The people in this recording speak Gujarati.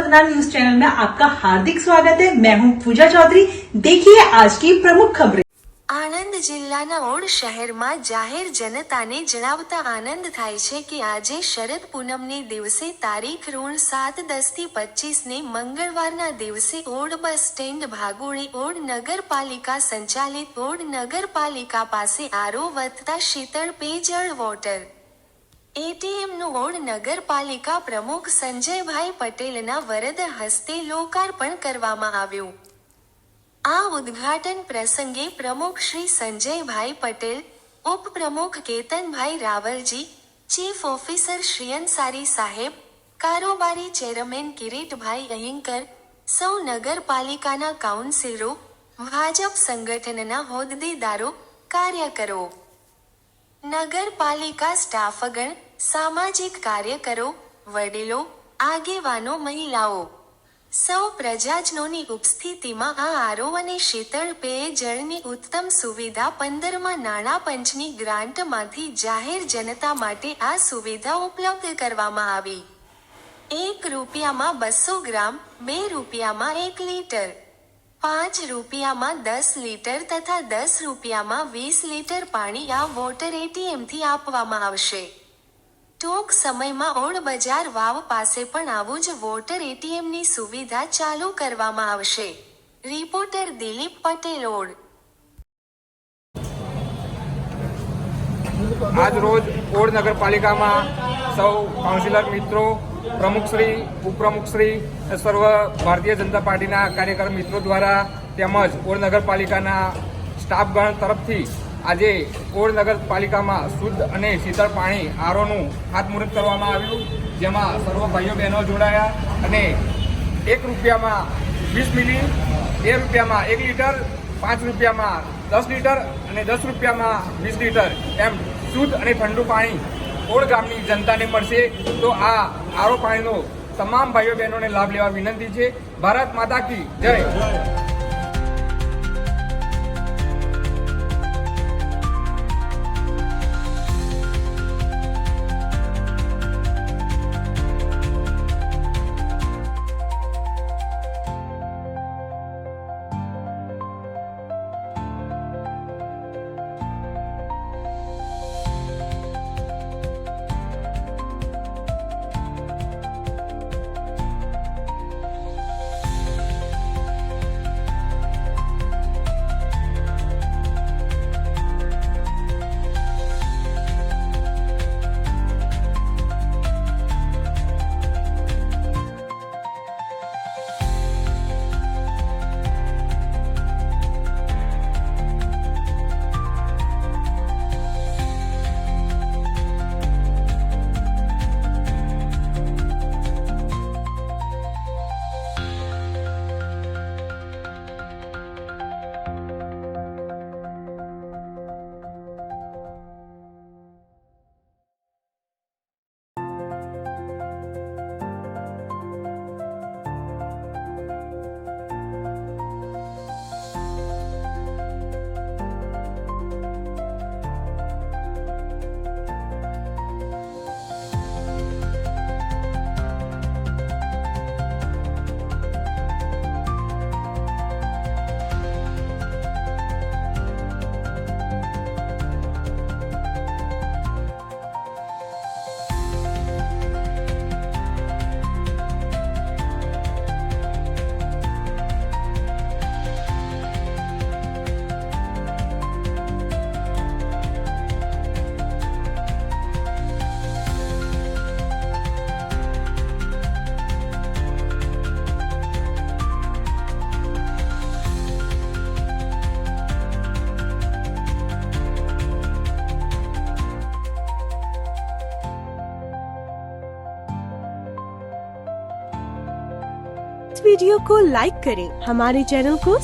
मतदान न्यूज चैनल में आपका हार्दिक स्वागत है। मैं हूं पूजा चौधरी। देखिए आज की प्रमुख खबरें। આણંદ જિલ્લાના ઓડ શહેરમાં જાહેર જનતાને જણાવતા આનંદ થાય છે કે આજે શરદ પૂનમને દિવસે તારીખ ઋણ 7-10 થી 25 મંગળવારના દિવસે ઓડ બસ સ્ટેન્ડ ભાગોળી ઓડ નગરપાલિકા સંચાલિત ઓડ નગરપાલિકા પાસે આરો વધતા શીતળ પેયજળ વોટર એટીએમનું ઓડ નગરપાલિકા પ્રમુખ સંજયભાઈ પટેલના વરદ હસ્તે લોકાર્પણ કરવામાં આવ્યું। આ ઉદ્ઘાટન પ્રસંગે પ્રમુખ શ્રી સંજયભાઈ પટેલ, ઉપપ્રમુખ કેતનભાઈ રાવલજી, ચીફ ઓફિસર શ્રી અંસારી સાહેબ, કારોબારી ચેરમેન કિરીટભાઈ અહિંકર, સૌ નગરપાલિકાના કાઉન્સિલરો, ભાજપ સંગઠનના હોદ્દેદારો, કાર્યકરો, નગરપાલિકા સ્ટાફગણ, સામાજિક કાર્યકરો, વડીલો, આગેવાનો, મહિલાઓ સૌ પ્રજાજનોની ઉપસ્થિતિમાં આ આરો અને શીતળ પેયજળની ઉત્તમ સુવિધા 15મા નાણાં પંચની ગ્રાન્ટમાંથી જાહેર જનતા માટે આ સુવિધા ઉપલબ્ધ કરવામાં આવી। 1 રૂપિયામાં 200 ગ્રામ, 2 રૂપિયામાં 1 લીટર, 5 રૂપિયામાં 10 લીટર તથા 10 રૂપિયામાં 20 લીટર પાણી આ વોટર એટીએમથી આપવામાં આવશે। ટૂંક સમયમાં ઓડ બજાર વાવ પાસે પણ આવું જ વોટર એટીએમની સુવિધા ચાલુ કરવામાં આવશે। Reporter Dilip Patel odd. આજ રોજ ઓડ નગરપાલિકામાં સૌ કાઉન્સિલર મિત્રો, પ્રમુખશ્રી, ઉપપ્રમુખશ્રી, સર્વ ભારતીય જનતા પાર્ટીના કાર્યકર મિત્રો દ્વારા તેમજ ઓડ નગરપાલિકાના સ્ટાફગણ તરફથી આજે ઓડ નગરપાલિકામાં શુદ્ધ અને શીતળ પાણી આરોનું ખાતમુહૂર્ત કરવામાં આવ્યું, જેમાં સર્વ ભાઈઓ બહેનો જોડાયા અને 1 રૂપિયામાં 20 મિલી, 2 રૂપિયામાં 1 લીટર, 5 રૂપિયામાં 10 લીટર અને 10 રૂપિયામાં 20 લીટર એમ શુદ્ધ અને ઠંડુ પાણી ઓડ ગામની જનતાને મળશે। તો આ આરો પાણીનો તમામ ભાઈઓ બહેનોને લાભ લેવા વિનંતી છે। ભારત માતા કી જય। इस वीडियो को लाइक करें, हमारे चैनल को